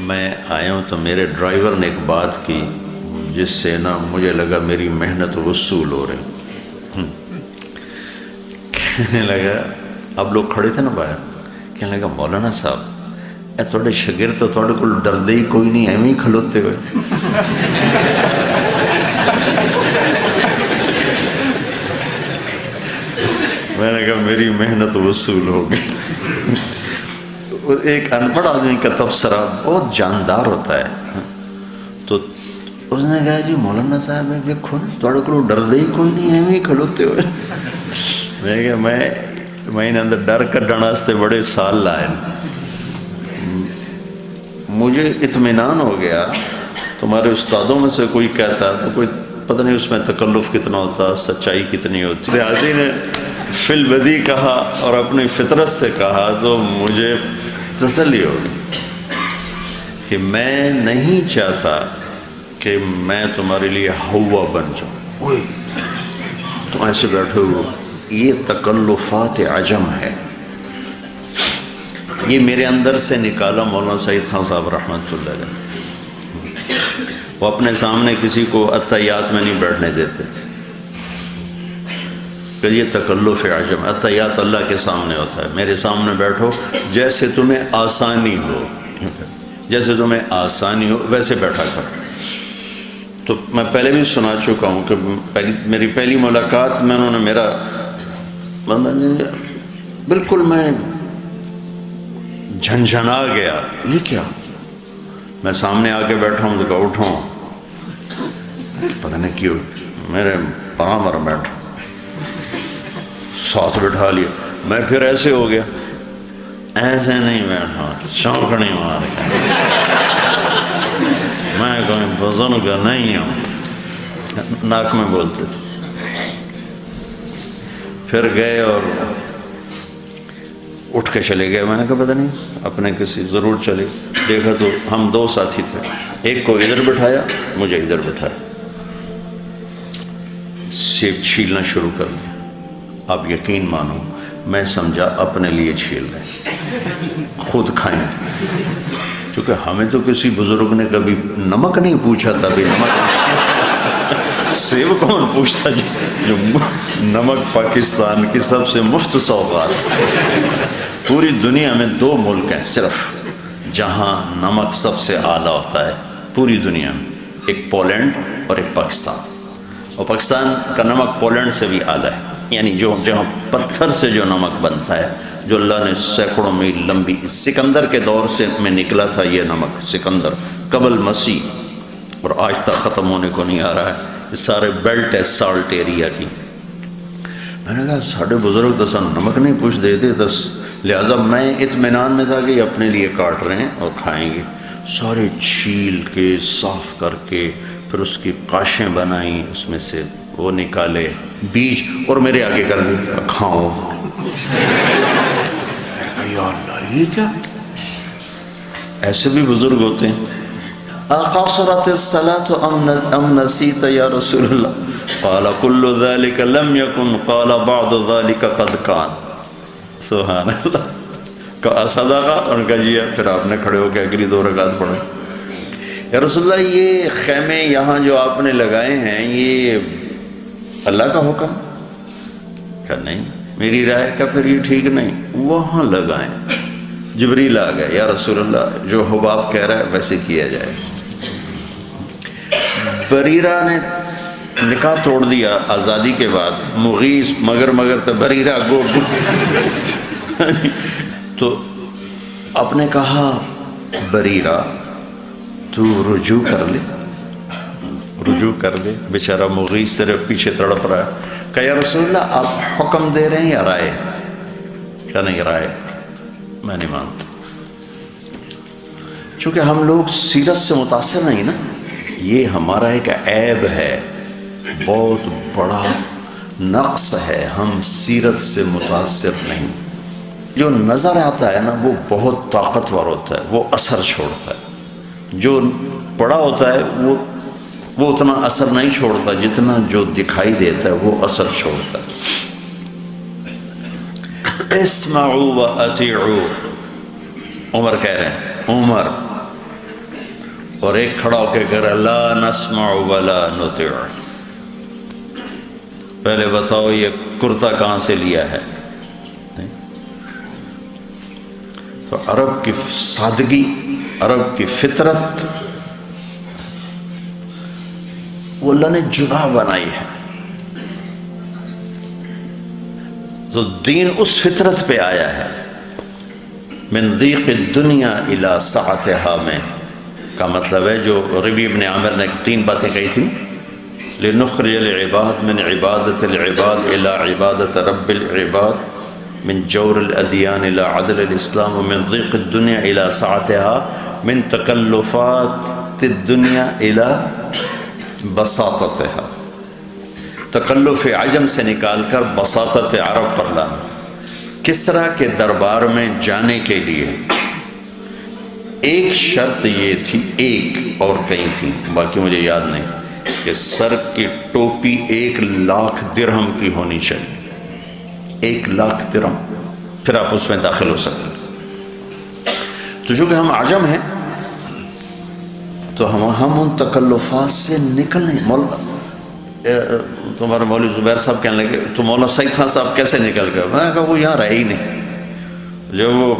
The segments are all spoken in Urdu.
میں آیا ہوں تو میرے ڈرائیور نے ایک بات کی جس سے نا مجھے لگا میری محنت وصول ہو رہی. کہنے لگا اب لوگ کھڑے تھے نا باہر, کہنے لگا مولانا صاحب اے تھوڑے شاگرد تو تھوڑے کو ڈردے ہی کوئی نہیں, ایویں ہی کھلوتے ہوئے. میں نے کہا میری محنت وصول ہو گئی. ایک ان پڑھ آدمی کا تبصرہ بہت جاندار ہوتا ہے. تو اس نے کہا جی مولانا صاحب ویکھو نا تھوڑے کو ڈردے ہی کوئی نہیں, ایویں ہی کھلوتے ہوئے. میں کہا میں اندر ڈر کڈن واسطے بڑے سال لائے. مجھے اطمینان ہو گیا تمہارے استادوں میں سے کوئی کہتا تو کوئی پتہ نہیں اس میں تکلف کتنا ہوتا, سچائی کتنی ہوتی. ریاضی نے فی البدی کہا اور اپنی فطرت سے کہا تو مجھے تسلی ہوگی کہ میں نہیں چاہتا کہ میں تمہارے لیے ہوا بن جاؤں. تم ایسے بیٹھے ہو, یہ تکلفات عجم ہے. یہ میرے اندر سے نکالا مولانا سعید خان صاحب رحمۃ اللہ علیہ. وہ اپنے سامنے کسی کو اتحیات میں نہیں بیٹھنے دیتے تھے کہ یہ تکلف عجم. اتحیات اللہ کے سامنے ہوتا ہے, میرے سامنے بیٹھو جیسے تمہیں آسانی ہو, جیسے تمہیں آسانی ہو ویسے بیٹھا کرو. تو میں پہلے بھی سنا چکا ہوں کہ میری پہلی ملاقات میں انہوں نے میرا بالکل میں جھنجھنا گیا, یہ کیا, میں سامنے آ کے بیٹھا ہوں تو کہا اٹھوں, پتہ نہیں کیوں میرے پرامر بیٹھا, ساتھ بٹھا لیا. میں پھر ایسے ہو گیا, ایسے نہیں بیٹھا, چونکڑی مار گیا. میں کوئی بزرگ نہیں ہوں, ناک میں بولتے تھے. پھر گئے اور اٹھ کے چلے گئے. میں نے کہا پتہ نہیں اپنے کسی ضرور چلے. دیکھا تو ہم دو ساتھی تھے, ایک کو ادھر بٹھایا مجھے ادھر بٹھایا, سیب چھیلنا شروع کر دیا. آپ یقین مانو میں سمجھا اپنے لیے چھیل رہے, خود کھائیں. چونکہ ہمیں تو کسی بزرگ نے کبھی نمک نہیں پوچھا تھا, بھی نمک سیب کون پوچھتا جی, جو نمک پاکستان کی سب سے مفت سوغات. پوری دنیا میں 2 ملک ہیں صرف جہاں نمک سب سے اعلیٰ ہوتا ہے پوری دنیا میں, ایک پولینڈ اور ایک پاکستان. اور پاکستان کا نمک پولینڈ سے بھی اعلیٰ ہے, یعنی جو جہاں پتھر سے جو نمک بنتا ہے, جو اللہ نے سینکڑوں میل لمبی, سکندر کے دور سے میں نکلا تھا یہ نمک, سکندر قبل مسیح, اور آج تک ختم ہونے کو نہیں آ رہا ہے. یہ سارے بیلٹ ہے سالٹ ایریا کی. میں نے کہا ساڑھے بزرگ تو سن نمک نہیں پوچھ دیتے, تو لہٰذا میں اطمینان میں تھا کہ یہ اپنے لیے کاٹ رہے ہیں اور کھائیں گے. سارے چھیل کے صاف کر کے پھر اس کی قاشیں بنائیں, اس میں سے وہ نکالے بیج اور میرے آگے کر دی, کھاؤ. یا اللہ یہ کیا, ایسے بھی بزرگ ہوتے ہیں. اقصرت الصلاة ام نسیت یا رسول اللہ, قال کل ذلك لم يكن قال بعض ذلك قد كان. سبحان اللہ. کہا صدقہ, اور کہا جی. پھر آپ نے کھڑے ہو کے اگلی 2 رکعت پڑھیں. یا رسول اللہ یہ خیمے یہاں جو آپ نے لگائے ہیں یہ اللہ کا حکم؟ کہا نہیں میری رائے. کا پھر یہ ٹھیک نہیں, وہاں لگائیں. جبریل آ گئے, یا رسول اللہ جو حباب کہہ رہا ہے ویسے کیا جائے. بریرہ نے نکاح توڑ دیا آزادی کے بعد, مغیث مگر تو بریرہ گو. تو آپ نے کہا بریرہ تو رجوع کر لے, رجوع کر لے. بیچارہ مغیث صرف پیچھے تڑپ رہا ہے. کہ یا رسول اللہ آپ حکم دے رہے ہیں یا رائے؟ کیا نہیں رائے, میں نہیں مانتا. چونکہ ہم لوگ سیرت سے متاثر نہیں نا, یہ ہمارا ایک عیب ہے, بہت بڑا نقص ہے, ہم سیرت سے متاثر نہیں. جو نظر آتا ہے نا وہ بہت طاقتور ہوتا ہے, وہ اثر چھوڑتا ہے. جو پڑا ہوتا ہے وہ اتنا اثر نہیں چھوڑتا جتنا جو دکھائی دیتا ہے وہ اثر چھوڑتا ہے. اسمعوا و اطیعوا, عمر کہہ رہے ہیں, عمر اور ایک کھڑا ہو کے کہہ رہا لا نسمع ولا نطیع. پہلے بتاؤ یہ کرتا کہاں سے لیا ہے؟ تو عرب کی سادگی، عرب کی فطرت وہ اللہ نے جدا بنائی ہے. تو دین اس فطرت پہ آیا ہے. من ضیق الدنیا الی سعتها میں کا مطلب ہے جو ربیع ابن عامر نے 3 باتیں کہی تھیں. لنخرج العباد من عبادت العباد الى عبادت رب العباد من جور الادیان الى عدل الاسلام ومن ضیق الدنیا الى سعتها من تکلفات الدنیا الى بساطتها. تکلف عجم سے نکال کر بساطت عرب پر لانا. کسرا کے دربار میں جانے کے لیے ایک شرط یہ تھی، ایک اور کئی تھی باقی مجھے یاد نہیں، کہ سر کی ٹوپی 1,00,000 درہم کی ہونی چاہیے. 1,00,000 درہم، پھر آپ اس میں داخل ہو سکتے. تو چونکہ ہم عجم ہیں تو ہم ان تکلفات سے نکلنے. تمہارے مولوی زبیر صاحب کہنے لگے تو مولانا سعید خان صاحب کیسے نکل گئے؟ میں نے کہا وہ یہاں رہے ہی نہیں. جب وہ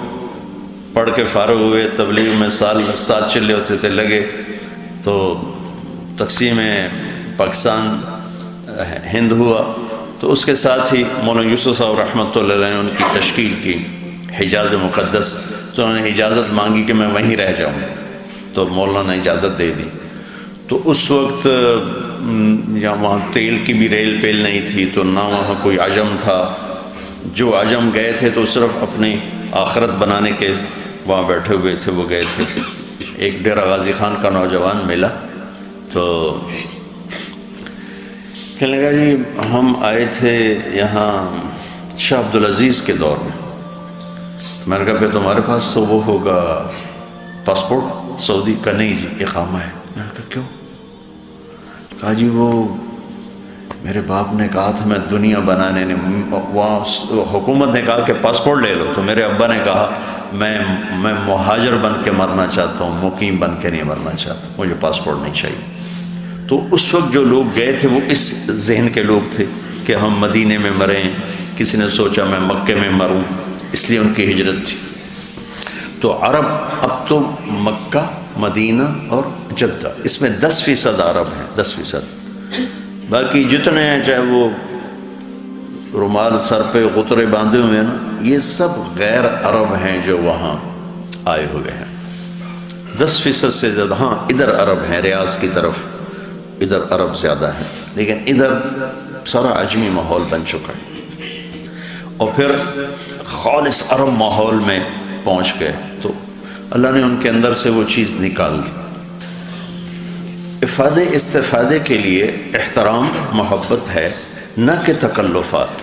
پڑھ کے فارغ ہوئے، تبلیغ میں ساتھ چلے ہوتے تھے لگے، تو تقسیم پاکستان ہند ہوا تو اس کے ساتھ ہی مولانا یوسف صاحب رحمۃ اللہ علیہ نے ان کی تشکیل کی حجاز مقدس. تو انہوں نے اجازت مانگی کہ میں وہیں رہ جاؤں، تو مولانا نے اجازت دے دی. تو اس وقت یا وہاں تیل کی بھی ریل پیل نہیں تھی، تو نہ وہاں کوئی عجم تھا. جو عجم گئے تھے تو صرف اپنی آخرت بنانے کے وہاں بیٹھے ہوئے تھے، وہ گئے تھے. ایک ڈیرہ غازی خان کا نوجوان ملا تو کہنے لگا جی ہم آئے تھے یہاں شاہ عبدالعزیز کے دور میں. میں نے کہا پھر تمہارے پاس تو وہ ہوگا پاسپورٹ سعودی کا؟ نہیں جی اقامہ ہے. میں نے کہا کیوں؟ کہا جی وہ میرے باپ نے کہا تھا میں دنیا بنانے نے، وہاں حکومت نے کہا کہ پاسپورٹ لے لو، تو میرے ابا نے کہا میں مہاجر بن کے مرنا چاہتا ہوں، مقیم بن کے نہیں مرنا چاہتا، مجھے پاسپورٹ نہیں چاہیے. تو اس وقت جو لوگ گئے تھے وہ اس ذہن کے لوگ تھے کہ ہم مدینے میں مریں. کسی نے سوچا میں مکے میں مروں، اس لیے ان کی ہجرت تھی. تو عرب اب تو مکہ، مدینہ اور جدہ، اس میں 10% عرب ہیں، 10%. باقی جتنے ہیں چاہے وہ رومال سر پہ غترے باندھے ہوئے ہیں نا، یہ سب غیر عرب ہیں جو وہاں آئے ہوئے ہیں. 10% سے زیادہ. ہاں ادھر عرب ہیں، ریاض کی طرف ادھر عرب زیادہ ہیں، لیکن ادھر سارا عجمی ماحول بن چکا ہے. اور پھر خالص عرب ماحول میں پہنچ گئے تو اللہ نے ان کے اندر سے وہ چیز نکال دی. افادے استفادے کے لیے احترام محبت ہے، نہ کہ تکلفات.